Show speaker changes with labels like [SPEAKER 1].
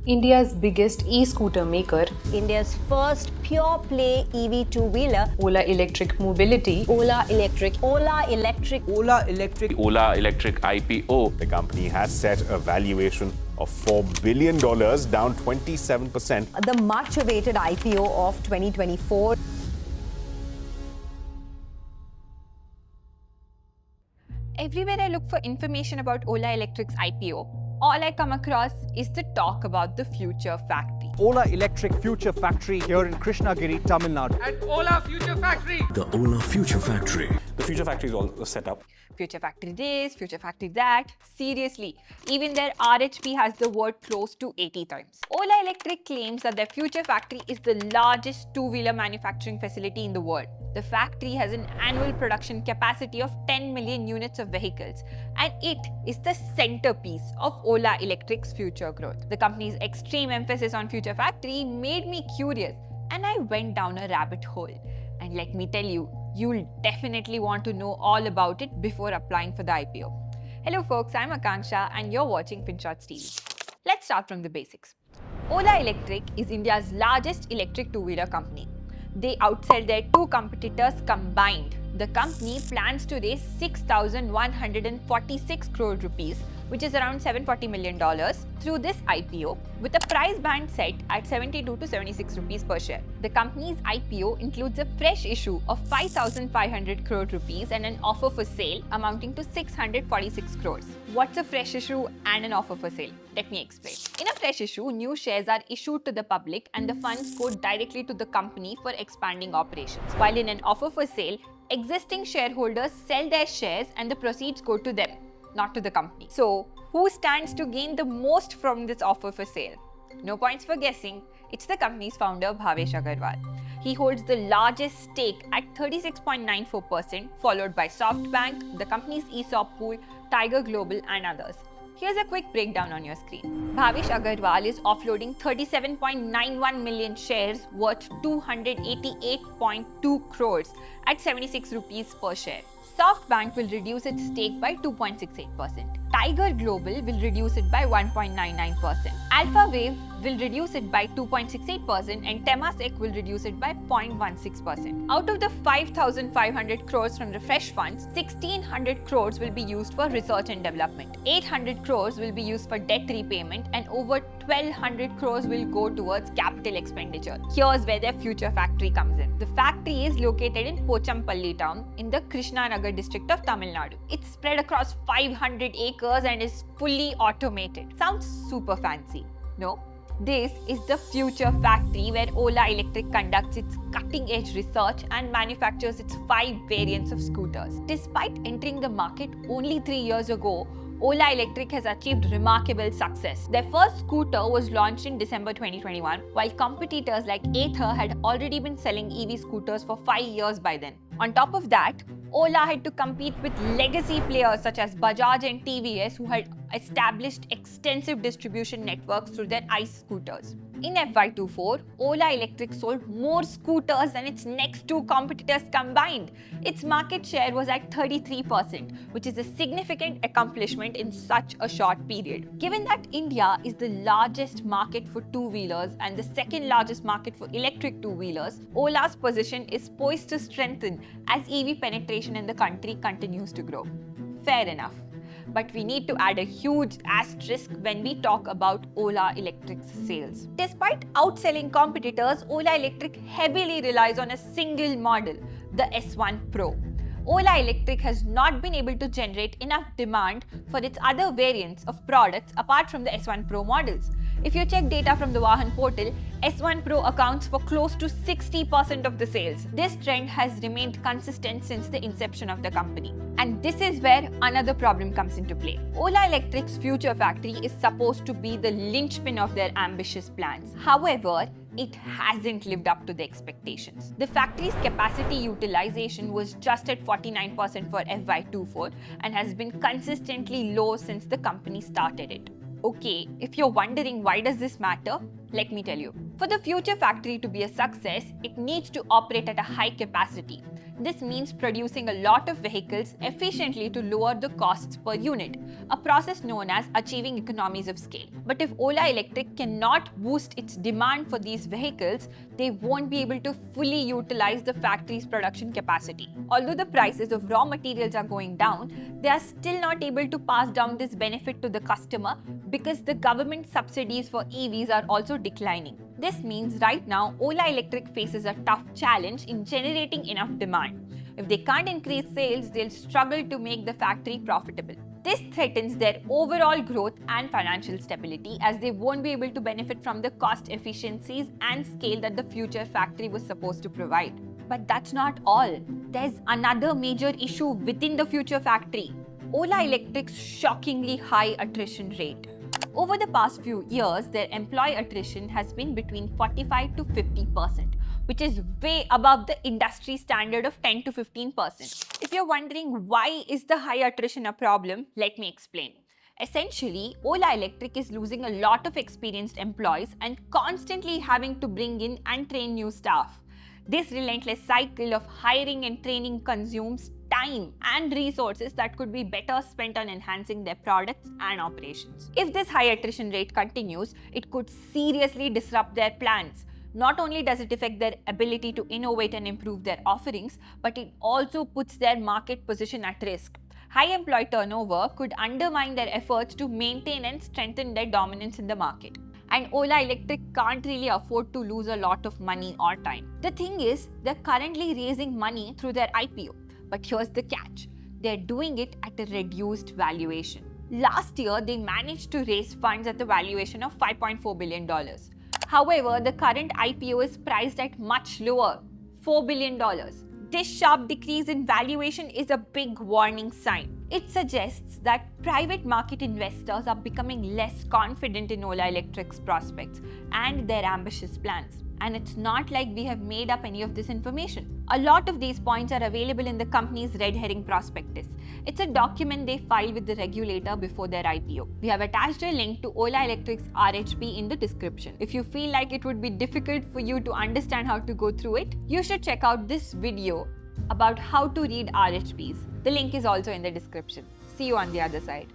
[SPEAKER 1] India's biggest e-scooter maker,
[SPEAKER 2] India's first pure-play EV two-wheeler,
[SPEAKER 1] Ola Electric Mobility,
[SPEAKER 2] Ola Electric,
[SPEAKER 3] Ola Electric
[SPEAKER 4] IPO.
[SPEAKER 5] The company has set a valuation of $4 billion, down 27%.
[SPEAKER 2] the much-awaited IPO of 2024.
[SPEAKER 6] Everywhere I look for information about Ola Electric's IPO, all I come across is the talk about the future factory.
[SPEAKER 7] Ola Electric Future Factory here in Krishnagiri, Tamil Nadu.
[SPEAKER 8] At Ola Future Factory.
[SPEAKER 9] The Ola Future Factory.
[SPEAKER 4] The Future Factory is all set up.
[SPEAKER 6] Future factory this, future factory that. Seriously, even their RHP has the word close to 80 times. Ola Electric claims that their future factory is the largest two-wheeler manufacturing facility in the world. The factory has an annual production capacity of 10 million units of vehicles, and it is the centerpiece of Ola Electric's future growth. The company's extreme emphasis on future factory made me curious, and I went down a rabbit hole. And let me tell you, you'll definitely want to know all about it before applying for the IPO. Hello folks, I'm Akanksha and you're watching Finshots TV. Let's start from the basics. Ola Electric is India's largest electric two-wheeler company. They outsell their two competitors combined. The company plans to raise 6,146 crore rupees, which is around $740 million, through this IPO, with a price band set at 72 to 76 rupees per share. The company's IPO includes a fresh issue of 5,500 crore rupees and an offer for sale amounting to 646 crores. What's a fresh issue and an offer for sale? Let me explain. In a fresh issue, new shares are issued to the public and the funds go directly to the company for expanding operations. While in an offer for sale, existing shareholders sell their shares and the proceeds go to them, not to the company. So, who stands to gain the most from this offer for sale? No points for guessing. It's the company's founder, Bhavesh Aggarwal. He holds the largest stake at 36.94%, followed by SoftBank, the company's ESOP pool, Tiger Global, and others. Here's a quick breakdown on your screen. Bhavesh Aggarwal is offloading 37.91 million shares worth 288.2 crores at 76 rupees per share. SoftBank will reduce its stake by 2.68%. Tiger Global will reduce it by 1.99%. AlphaWave will reduce it by 2.68% and Temasek will reduce it by 0.16%. Out of the 5,500 crores from the fresh funds, 1,600 crores will be used for research and development. 800 crores will be used for debt repayment and over 1,200 crores will go towards capital expenditure. Here's where their future factory comes in. The factory is located in Pochampalli town in the Krishnanagar district of Tamil Nadu. It's spread across 500 acres and is fully automated. Sounds super fancy, no? This is the future factory where Ola Electric conducts its cutting-edge research and manufactures its 5 variants of scooters. Despite entering the market only 3 years ago, Ola Electric has achieved remarkable success. Their first scooter was launched in December 2021, while competitors like Ather had already been selling EV scooters for 5 years by then. On top of that, Ola had to compete with legacy players such as Bajaj and TVS, who had established extensive distribution networks through their ICE scooters. In FY24, Ola Electric sold more scooters than its next two competitors combined. Its market share was at 33%, which is a significant accomplishment in such a short period. Given that India is the largest market for two-wheelers and the second largest market for electric two-wheelers, Ola's position is poised to strengthen as EV penetration in the country continues to grow. Fair enough. But we need to add a huge asterisk when we talk about Ola Electric's sales. Despite outselling competitors, Ola Electric heavily relies on a single model, the S1 Pro. Ola Electric has not been able to generate enough demand for its other variants of products apart from the S1 Pro models. If you check data from the Vahan portal, S1 Pro accounts for close to 60% of the sales. This trend has remained consistent since the inception of the company. And this is where another problem comes into play. Ola Electric's future factory is supposed to be the linchpin of their ambitious plans. However, it hasn't lived up to the expectations. The factory's capacity utilization was just at 49% for FY24 and has been consistently low since the company started it. Okay, if you're wondering why does this matter, let me tell you. For the future factory to be a success, it needs to operate at a high capacity. This means producing a lot of vehicles efficiently to lower the costs per unit, a process known as achieving economies of scale. But if Ola Electric cannot boost its demand for these vehicles, they won't be able to fully utilize the factory's production capacity. Although the prices of raw materials are going down, they are still not able to pass down this benefit to the customer because the government subsidies for EVs are also declining. This means right now, Ola Electric faces a tough challenge in generating enough demand. If they can't increase sales, they'll struggle to make the factory profitable. This threatens their overall growth and financial stability as they won't be able to benefit from the cost efficiencies and scale that the future factory was supposed to provide. But that's not all. There's another major issue within the future factory: Ola Electric's shockingly high attrition rate. Over the past few years, their employee attrition has been between 45 to 50%, which is way above the industry standard of 10 to 15%. If you're wondering why is the high attrition a problem, let me explain. Essentially, Ola Electric is losing a lot of experienced employees and constantly having to bring in and train new staff. This relentless cycle of hiring and training consumes time and resources that could be better spent on enhancing their products and operations. If this high attrition rate continues, it could seriously disrupt their plans. Not only does it affect their ability to innovate and improve their offerings, but it also puts their market position at risk. High employee turnover could undermine their efforts to maintain and strengthen their dominance in the market. And Ola Electric can't really afford to lose a lot of money or time. The thing is, they're currently raising money through their IPO. But here's the catch: they're doing it at a reduced valuation. Last year, they managed to raise funds at the valuation of $5.4 billion. However, the current IPO is priced at much lower, $4 billion. This sharp decrease in valuation is a big warning sign. It suggests that private market investors are becoming less confident in Ola Electric's prospects and their ambitious plans. And it's not like we have made up any of this information. A lot of these points are available in the company's red herring prospectus. It's a document they file with the regulator before their IPO. We have attached a link to Ola Electric's RHP in the description. If you feel like it would be difficult for you to understand how to go through it, you should check out this video about how to read RHPs. The link is also in the description. See you on the other side.